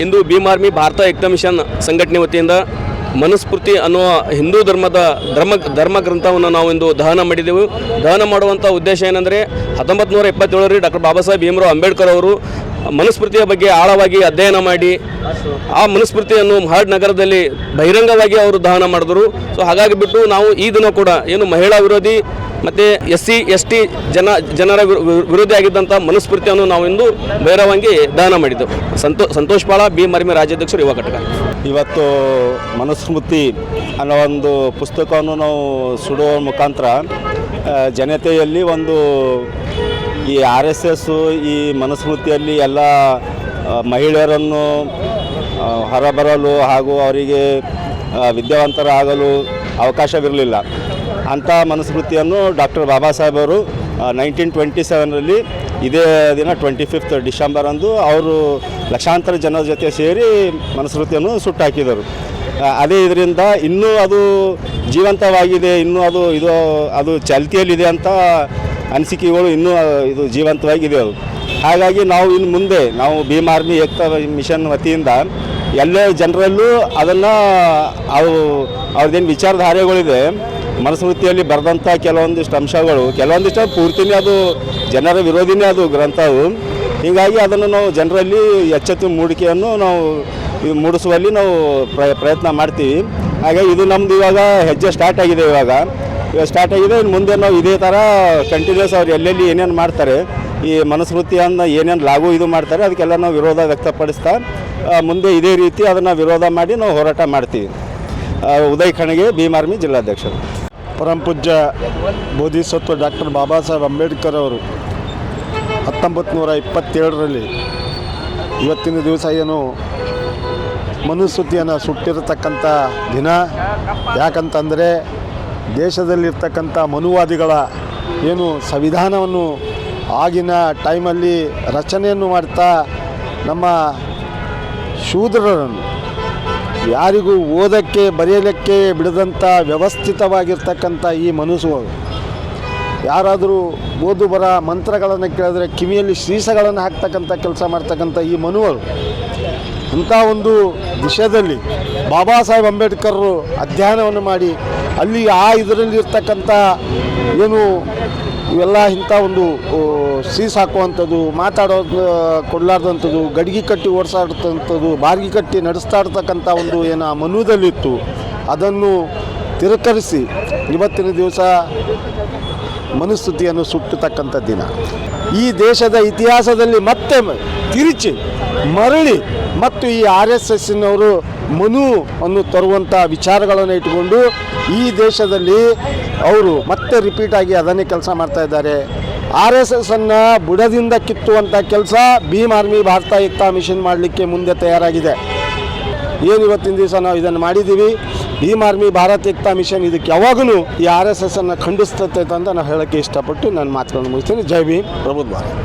ಇಂದು Bhim army Bharat ಏಕತಾ mission ಸಂಘಟನೆ ವತಿಯಿಂದ ಮನುಸ್ಮೃತಿ ಅನ್ನುವ ಹಿಂದೂ ಧರ್ಮ ಗ್ರಂಥವನ್ನು ನಾವು ಇಂದು ದಹನ ಮಾಡಿದೆವು. ದಹನ ಮಾಡುವಂಥ ಉದ್ದೇಶ ಏನಂದರೆ 1927ರಲ್ಲಿ ಡಾಕ್ಟರ್ ಬಾಬಾ ಸಾಹೇಬ್ ಭೀಮರಾವ್ ಅಂಬೇಡ್ಕರ್ ಅವರು ಮನುಸ್ಮೃತಿಯ ಬಗ್ಗೆ ಆಳವಾಗಿ ಅಧ್ಯಯನ ಮಾಡಿ ಆ ಮನುಸ್ಮೃತಿಯನ್ನು ಮಹಡ್ ನಗರದಲ್ಲಿ ಬಹಿರಂಗವಾಗಿ ಅವರು ದಹನ ಮಾಡಿದರು. ಸೊ ಹಾಗಾಗಿ ಬಿಟ್ಟು ನಾವು ಈ ದಿನ ಕೂಡ ಏನು ಮಹಿಳಾ ವಿರೋಧಿ ಮತ್ತು SC ST ಜನರ ವಿರೋಧಿ ಆಗಿದ್ದಂಥ ಮನುಸ್ಮೃತಿಯನ್ನು ನಾವು ಇಂದು ಬಹಿರಂಗವಾಗಿ ದಹನ ಮಾಡಿದ್ದೆವು. ಸಂತೋಷ್ ಪಾಳ, ಭೀಮ್ ಆರ್ಮಿ ರಾಜ್ಯಾಧ್ಯಕ್ಷರು, ಯುವ ಘಟಕ. ಇವತ್ತು ಮನುಸ್ಮೃತಿ ಅನ್ನೋ ಒಂದು ಪುಸ್ತಕವನ್ನು ನಾವು ಸುಡುವ ಮುಖಾಂತರ ಜನತೆಯಲ್ಲಿ ಒಂದು ಈ RSS ಈ ಮನುಸ್ಮೃತಿಯಲ್ಲಿ ಎಲ್ಲ ಮಹಿಳೆಯರನ್ನು ಹೊರಬರಲು ಹಾಗೂ ಅವರಿಗೆ ವಿದ್ಯಾವಂತರಾಗಲು ಅವಕಾಶವಿರಲಿಲ್ಲ. ಅಂಥ ಮನುಸ್ಮೃತಿಯನ್ನು ಡಾಕ್ಟರ್ ಬಾಬಾ ಸಾಹೇಬ್ ಅವರು 1927ರಲ್ಲಿ ಇದೇ ದಿನ 25 ಡಿಸೆಂಬರ್ ಅಂದು ಅವರು ಲಕ್ಷಾಂತರ ಜನರ ಜೊತೆ ಸೇರಿ ಮನುಸ್ಮೃತಿಯನ್ನು ಸುಟ್ಟಾಕಿದರು. ಅದೇ ಇದರಿಂದ ಇನ್ನೂ ಅದು ಜೀವಂತವಾಗಿದೆ, ಇನ್ನೂ ಅದು ಚಾಲ್ತಿಯಲ್ಲಿದೆ ಅಂತ ಅನಿಸಿಕೆಗಳು ಇನ್ನೂ ಇದು ಜೀವಂತವಾಗಿದೆ. ಅದು ಹಾಗಾಗಿ ನಾವು ಇನ್ನು ಮುಂದೆ ನಾವು ಭೀಮ್ ಆರ್ಮಿ ಏಕತಾ ಮಿಷನ್ ವತಿಯಿಂದ ಎಲ್ಲ ಜನರಲ್ಲೂ ಅದನ್ನು ಅವ್ರದ್ದೇನು ವಿಚಾರಧಾರೆಗಳಿದೆ ಮನುಸ್ಮೃತಿಯಲ್ಲಿ ಬರೆದಂಥ ಕೆಲವೊಂದಿಷ್ಟು ಅಂಶಗಳು, ಕೆಲವೊಂದಿಷ್ಟು ಪೂರ್ತಿನೇ ಅದು ಜನರ ವಿರೋಧಿನೇ ಅದು ಗ್ರಂಥವು. ಹೀಗಾಗಿ ಅದನ್ನು ನಾವು ಜನರಲ್ಲಿ ಎಚ್ಚೆತ್ತು ಮೂಡಿಕೆಯನ್ನು ನಾವು ಮೂಡಿಸುವಲ್ಲಿ ನಾವು ಪ್ರಯತ್ನ ಮಾಡ್ತೀವಿ. ಹಾಗಾಗಿ ಇದು ನಮ್ಮದು ಇವಾಗ ಹೆಜ್ಜೆ ಸ್ಟಾರ್ಟ್ ಆಗಿದೆ. ಇವಾಗ ಸ್ಟಾರ್ಟ್ ಆಗಿದೆ. ಇನ್ನು ಮುಂದೆ ನಾವು ಇದೇ ಥರ ಕಂಟಿನ್ಯೂಸ್ ಅವ್ರು ಎಲ್ಲೆಲ್ಲಿ ಏನೇನು ಮಾಡ್ತಾರೆ, ಈ ಮನುಸ್ಮೃತಿಯನ್ನು ಏನೇನು ಲಾಗು ಇದು ಮಾಡ್ತಾರೆ ಅದಕ್ಕೆಲ್ಲ ನಾವು ವಿರೋಧ ವ್ಯಕ್ತಪಡಿಸ್ತಾ ಮುಂದೆ ಇದೇ ರೀತಿ ಅದನ್ನು ವಿರೋಧ ಮಾಡಿ ನಾವು ಹೋರಾಟ ಮಾಡ್ತೀವಿ. ಉದಯ್ ಖಣಗೆ, ಭೀಮ್ ಆರ್ಮಿ ಜಿಲ್ಲಾಧ್ಯಕ್ಷರು. ಪರಮ ಪೂಜ್ಯ ಬೋಧಿಸತ್ವ ಡಾಕ್ಟರ್ ಬಾಬಾ ಸಾಹೇಬ್ ಅಂಬೇಡ್ಕರ್ ಅವರು 1927ರಲ್ಲಿ ಇವತ್ತಿನ ದಿವಸ ಏನು ಮನುಸ್ಮೃತಿಯನ್ನು ಸುಟ್ಟಿರತಕ್ಕಂಥ ದಿನ. ಯಾಕಂತಂದರೆ ದೇಶದಲ್ಲಿರ್ತಕ್ಕಂಥ ಮನುವಾದಿಗಳ ಏನು ಸಂವಿಧಾನವನ್ನು ಆಗಿನ ಟೈಮಲ್ಲಿ ರಚನೆಯನ್ನು ಮಾಡ್ತಾ ನಮ್ಮ ಶೂದ್ರರನ್ನು ಯಾರಿಗೂ ಓದಕ್ಕೆ ಬರೆಯಲಿಕ್ಕೆ ಬಿಡದಂಥ ವ್ಯವಸ್ಥಿತವಾಗಿರ್ತಕ್ಕಂಥ ಈ ಮನುಸ್ಸು ಯಾರಾದರೂ ಓದು ಬರ ಮಂತ್ರಗಳನ್ನು ಕೇಳಿದ್ರೆ ಕಿವಿಯಲ್ಲಿ ಶ್ರೀಸಗಳನ್ನು ಹಾಕ್ತಕ್ಕಂಥ ಕೆಲಸ ಮಾಡ್ತಕ್ಕಂಥ ಈ ಮನುಗಳು ಅಂಥ ಒಂದು ವಿಷಯದಲ್ಲಿ ಬಾಬಾ ಸಾಹೇಬ್ ಅಂಬೇಡ್ಕರ್ ಅಧ್ಯಯನವನ್ನು ಮಾಡಿ ಅಲ್ಲಿ ಇದರಲ್ಲಿರ್ತಕ್ಕಂಥ ಏನು ಇವೆಲ್ಲ ಇಂಥ ಒಂದು ಸೀಸ್ ಹಾಕುವಂಥದ್ದು, ಮಾತಾಡೋದು ಕೊಡಲಾರ್ದಂಥದ್ದು, ಗಡಿಗೆ ಕಟ್ಟಿ ಓಡಿಸಾಡ್ತಂಥದ್ದು, ಬಾರ್ಗಿ ಕಟ್ಟಿ ನಡೆಸ್ತಾ ಇರ್ತಕ್ಕಂಥ ಒಂದು ಏನು ಆ ಮನುದಲ್ಲಿತ್ತು ಅದನ್ನು ತಿರಸ್ಕರಿಸಿ ಇವತ್ತಿನ ದಿವಸ ಮನುಸ್ಮೃತಿಯನ್ನು ಸುಟ್ಟತಕ್ಕಂಥ ದಿನ. ಈ ದೇಶದ ಇತಿಹಾಸದಲ್ಲಿ ಮತ್ತೆ ತಿರುಚಿ ಮರಳಿ ಮತ್ತು ಈ RSSನವರು ಮನು ಅನ್ನು ತರುವಂಥ ವಿಚಾರಗಳನ್ನು ಇಟ್ಟುಕೊಂಡು ಈ ದೇಶದಲ್ಲಿ ಅವರು ಮತ್ತೆ ರಿಪೀಟ್ ಆಗಿ ಅದನ್ನೇ ಕೆಲಸ ಮಾಡ್ತಾ ಇದ್ದಾರೆ. RSSನ್ನು ಬುಡದಿಂದ ಕಿತ್ತುವಂಥ ಕೆಲಸ ಭೀಮ್ ಆರ್ಮಿ ಭಾರತ ಏಕತಾ ಮಿಷನ್ ಮಾಡಲಿಕ್ಕೆ ಮುಂದೆ ತಯಾರಾಗಿದೆ. ಏನು ಇವತ್ತಿನ ದಿವಸ ನಾವು ಇದನ್ನು ಮಾಡಿದ್ದೀವಿ. ಭೀಮ್ ಆರ್ಮಿ ಭಾರತ ಏಕತಾ ಮಿಷನ್ ಇದಕ್ಕೆ ಯಾವಾಗಲೂ ಈ RSSನ್ನು ಖಂಡಿಸ್ತೈತೆ ಅಂತ ನಾನು ಹೇಳೋಕ್ಕೆ ಇಷ್ಟಪಟ್ಟು ನಾನು ಮಾತುಗಳನ್ನು ಮುಗಿಸ್ತೀನಿ. ಜೈ ಭೀಮ್, ಪ್ರಬುದ್ಧ ಭಾರತ್.